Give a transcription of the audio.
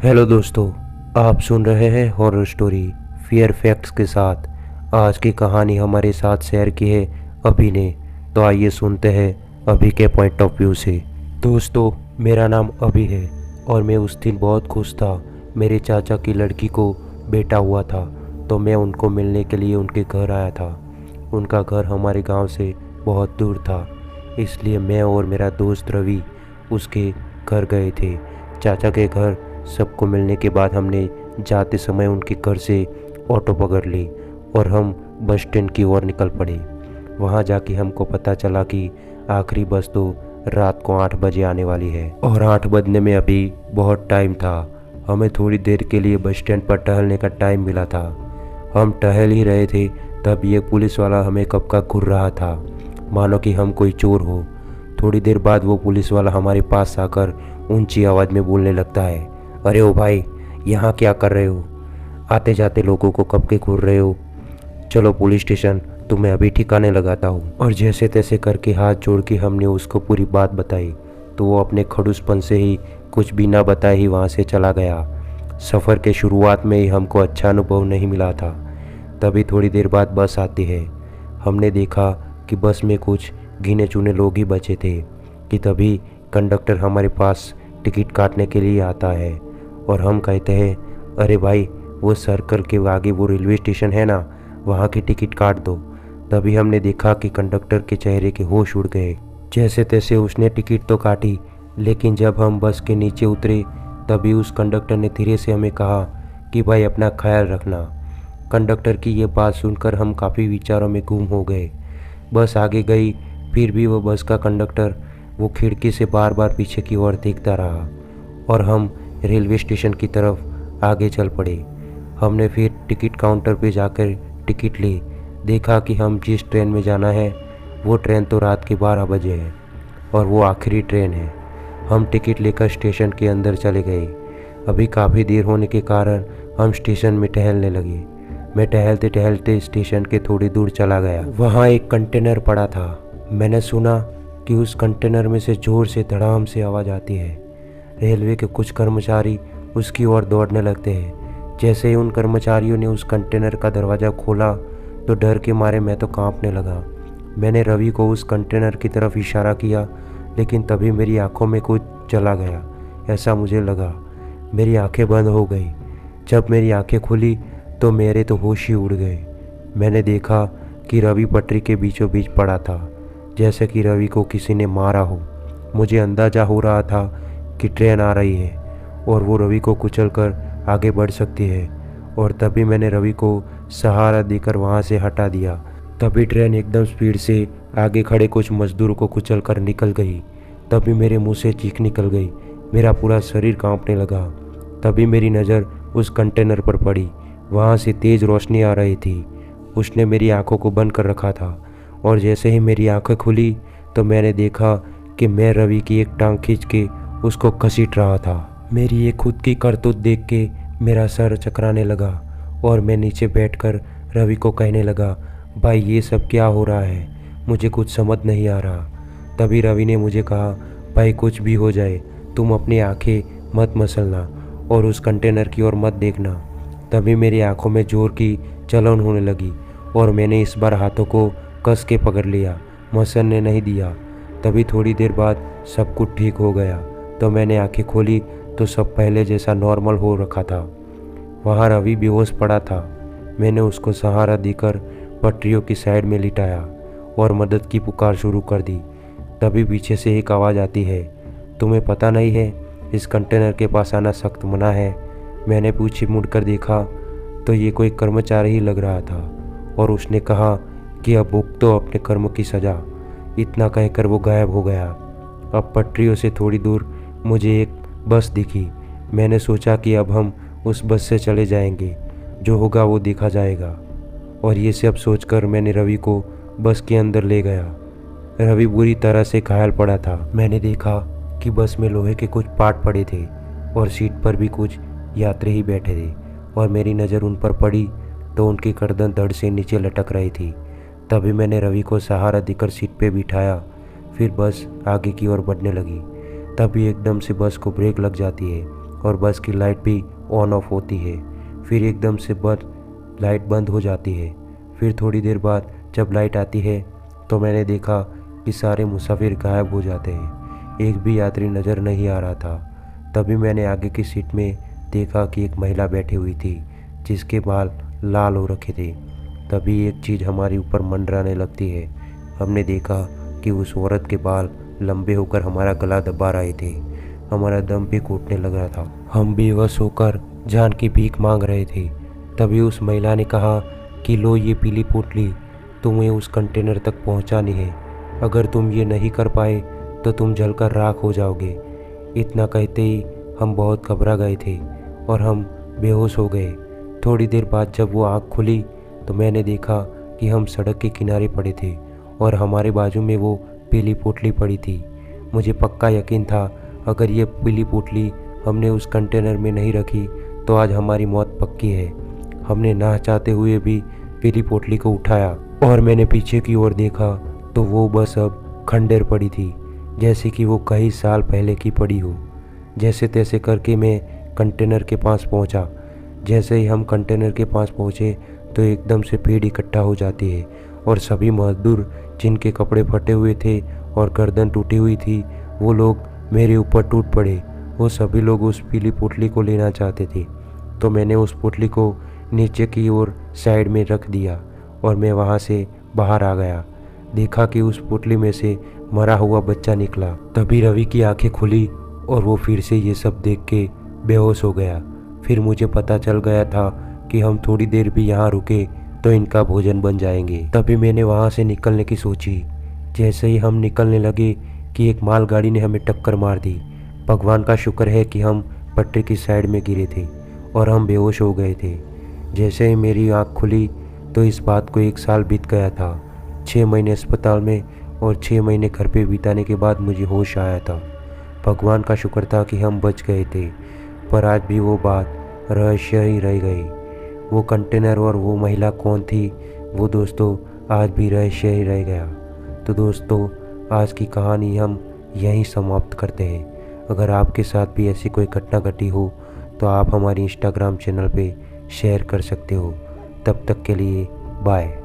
Hello दोस्तों, आप सुन रहे हैं हॉरर स्टोरी फियर फैक्ट्स के साथ। आज की कहानी हमारे साथ शेयर की है अभी ने। तो आइए सुनते हैं अभी के पॉइंट ऑफ व्यू से। दोस्तों, मेरा नाम अभी है और मैं उस दिन बहुत खुश था। मेरे चाचा की लड़की को बेटा हुआ था, तो मैं उनको मिलने के लिए उनके घर आया था। उनका घर हमारे गांव से बहुत दूर था, इसलिए मैं और मेरा दोस्त रवि उसके घर गए थे। चाचा के घर सबको मिलने के बाद हमने जाते समय उनके घर से ऑटो पकड़ ली और हम बस स्टैंड की ओर निकल पड़े। वहाँ जाके हमको पता चला कि आखिरी बस तो रात को 8 बजे आने वाली है और 8 बजने में अभी बहुत टाइम था। हमें थोड़ी देर के लिए बस स्टैंड पर टहलने का टाइम मिला था। हम टहल ही रहे थे, तब एक पुलिस वाला हमें कब का घूर रहा था, मानो कि हम कोई चोर हो। थोड़ी देर बाद वो पुलिस वाला हमारे पास आकर ऊंची आवाज़ में बोलने लगता है, अरे ओ भाई, यहाँ क्या कर रहे हो? आते जाते लोगों को कब के घूर रहे हो? चलो पुलिस स्टेशन, तुम्हें अभी ठिकाने लगाता हूँ। और जैसे तैसे करके हाथ जोड़ के हमने उसको पूरी बात बताई, तो वो अपने खड़ूसपन से ही कुछ भी ना बताए ही वहाँ से चला गया। सफ़र के शुरुआत में ही हमको अच्छा अनुभव नहीं मिला था। तभी थोड़ी देर बाद बस आती है। हमने देखा कि बस में कुछ गिने चुने लोग ही बचे थे कि तभी कंडक्टर हमारे पास टिकट काटने के लिए आता है और हम कहते हैं, अरे भाई, वो सर्कल के आगे वो रेलवे स्टेशन है ना, वहाँ की टिकट काट दो। तभी हमने देखा कि कंडक्टर के चेहरे के होश उड़ गए। जैसे तैसे उसने टिकट तो काटी, लेकिन जब हम बस के नीचे उतरे तभी उस कंडक्टर ने धीरे से हमें कहा कि भाई अपना ख्याल रखना। कंडक्टर की ये बात सुनकर हम काफ़ी विचारों में गुम हो गए। बस आगे गई, फिर भी वो बस का कंडक्टर वो खिड़की से बार बार पीछे की ओर देखता रहा और हम रेलवे स्टेशन की तरफ आगे चल पड़े। हमने फिर टिकट काउंटर पे जाकर टिकट ली। देखा कि हम जिस ट्रेन में जाना है वो ट्रेन तो रात के 12 बजे है और वो आखिरी ट्रेन है। हम टिकट लेकर स्टेशन के अंदर चले गए। अभी काफ़ी देर होने के कारण हम स्टेशन में टहलने लगे। मैं टहलते टहलते स्टेशन के थोड़ी दूर चला गया। वहाँ एक कंटेनर पड़ा था। मैंने सुना कि उस कंटेनर में से ज़ोर से धड़ाम से आवाज़ आती है। रेलवे के कुछ कर्मचारी उसकी ओर दौड़ने लगते हैं। जैसे ही उन कर्मचारियों ने उस कंटेनर का दरवाज़ा खोला तो डर के मारे मैं तो कांपने लगा। मैंने रवि को उस कंटेनर की तरफ इशारा किया, लेकिन तभी मेरी आंखों में कुछ चला गया, ऐसा मुझे लगा। मेरी आंखें बंद हो गई। जब मेरी आंखें खुली तो मेरे तो होश ही उड़ गए। मैंने देखा कि रवि पटरी के बीचों बीच पड़ा था, जैसे कि रवि को किसी ने मारा हो। मुझे अंदाज़ा हो रहा था कि ट्रेन आ रही है और वो रवि को कुचलकर आगे बढ़ सकती है, और तभी मैंने रवि को सहारा देकर वहाँ से हटा दिया। तभी ट्रेन एकदम स्पीड से आगे खड़े कुछ मजदूरों को कुचलकर निकल गई। तभी मेरे मुंह से चीख निकल गई, मेरा पूरा शरीर कांपने लगा। तभी मेरी नज़र उस कंटेनर पर पड़ी। वहाँ से तेज़ रोशनी आ रही थी। उसने मेरी आंखों को बंद कर रखा था और जैसे ही मेरी आंखें खुली तो मैंने देखा कि मैं रवि की एक टांग खींच के उसको घसीट रहा था। मेरी ये खुद की करतूत देख के मेरा सर चकराने लगा और मैं नीचे बैठकर रवि को कहने लगा, भाई ये सब क्या हो रहा है, मुझे कुछ समझ नहीं आ रहा। तभी रवि ने मुझे कहा, भाई कुछ भी हो जाए तुम अपनी आंखें मत मसलना और उस कंटेनर की ओर मत देखना। तभी मेरी आंखों में जोर की जलन होने लगी और मैंने इस बार हाथों को कस के पकड़ लिया, मसलने नहीं दिया। तभी थोड़ी देर बाद सब कुछ ठीक हो गया। तो मैंने आंखें खोली तो सब पहले जैसा नॉर्मल हो रखा था। वहाँ रवि बेहोश पड़ा था। मैंने उसको सहारा देकर पटरियों की साइड में लिटाया और मदद की पुकार शुरू कर दी। तभी पीछे से एक आवाज़ आती है, तुम्हें पता नहीं है इस कंटेनर के पास आना सख्त मना है? मैंने पीछे मुड़कर देखा तो ये कोई कर्मचारी ही लग रहा था और उसने कहा कि अब भुगतो अपने कर्म की सज़ा। इतना कहकर वो गायब हो गया। अब पटरियों से थोड़ी दूर मुझे एक बस दिखी। मैंने सोचा कि अब हम उस बस से चले जाएंगे, जो होगा वो देखा जाएगा। और ये सब सोचकर मैंने रवि को बस के अंदर ले गया। रवि बुरी तरह से घायल पड़ा था। मैंने देखा कि बस में लोहे के कुछ पार्ट पड़े थे और सीट पर भी कुछ यात्री ही बैठे थे और मेरी नज़र उन पर पड़ी तो उनकी गर्दन धड़ से नीचे लटक रही थी। तभी मैंने रवि को सहारा देकर सीट पे बिठाया। फिर बस आगे की ओर बढ़ने लगी। तभी एकदम से बस को ब्रेक लग जाती है और बस की लाइट भी ऑन ऑफ होती है। फिर एकदम से लाइट बंद हो जाती है। फिर थोड़ी देर बाद जब लाइट आती है तो मैंने देखा कि सारे मुसाफिर गायब हो जाते हैं। एक भी यात्री नज़र नहीं आ रहा था। तभी मैंने आगे की सीट में देखा कि एक महिला बैठी हुई थी जिसके बाल लाल हो रखे थे। तभी एक चीज़ हमारे ऊपर मंडराने लगती है। हमने देखा कि उस औरत के बाल लंबे होकर हमारा गला दबा रहे थे। हमारा दम भी घुटने लग रहा था। हम बेबस होकर जान की भीख मांग रहे थे। तभी उस महिला ने कहा कि लो ये पीली पोटली तुम्हें उस कंटेनर तक पहुंचानी है। अगर तुम ये नहीं कर पाए तो तुम जलकर राख हो जाओगे। इतना कहते ही हम बहुत घबरा गए थे और हम बेहोश हो गए। थोड़ी देर बाद जब वो आँख खुली तो मैंने देखा कि हम सड़क के किनारे पड़े थे और हमारे बाजू में वो पीली पोटली पड़ी थी। मुझे पक्का यकीन था अगर ये पीली पोटली हमने उस कंटेनर में नहीं रखी तो आज हमारी मौत पक्की है। हमने ना चाहते हुए भी पीली पोटली को उठाया और मैंने पीछे की ओर देखा तो वो बस अब खंडेर पड़ी थी, जैसे कि वो कई साल पहले की पड़ी हो। जैसे तैसे करके मैं कंटेनर के पास पहुंचा। जैसे ही हम कंटेनर के पास पहुंचे तो एकदम से भीड़ इकट्ठा हो जाती है और सभी मजदूर जिनके कपड़े फटे हुए थे और गर्दन टूटी हुई थी वो लोग मेरे ऊपर टूट पड़े। वो सभी लोग उस पीली पोटली को लेना चाहते थे। तो मैंने उस पोटली को नीचे की ओर साइड में रख दिया और मैं वहाँ से बाहर आ गया। देखा कि उस पोटली में से मरा हुआ बच्चा निकला। तभी रवि की आंखें खुली और वो फिर से ये सब देख के बेहोश हो गया। फिर मुझे पता चल गया था कि हम थोड़ी देर भी यहाँ रुके तो इनका भोजन बन जाएंगे। तभी मैंने वहाँ से निकलने की सोची। जैसे ही हम निकलने लगे कि एक मालगाड़ी ने हमें टक्कर मार दी। भगवान का शुक्र है कि हम पटरी की साइड में गिरे थे और हम बेहोश हो गए थे। जैसे ही मेरी आँख खुली तो इस बात को 1 साल बीत गया था। 6 महीने अस्पताल में और 6 महीने घर पे बिताने के बाद मुझे होश आया था। भगवान का शुक्र था कि हम बच गए थे, पर आज भी वो बात रहस्य ही रह गई। वो कंटेनर और वो महिला कौन थी वो दोस्तों आज भी रहस्य ही रह गया। तो दोस्तों आज की कहानी हम यहीं समाप्त करते हैं। अगर आपके साथ भी ऐसी कोई घटना घटी हो तो आप हमारी इंस्टाग्राम चैनल पे शेयर कर सकते हो। तब तक के लिए बाय।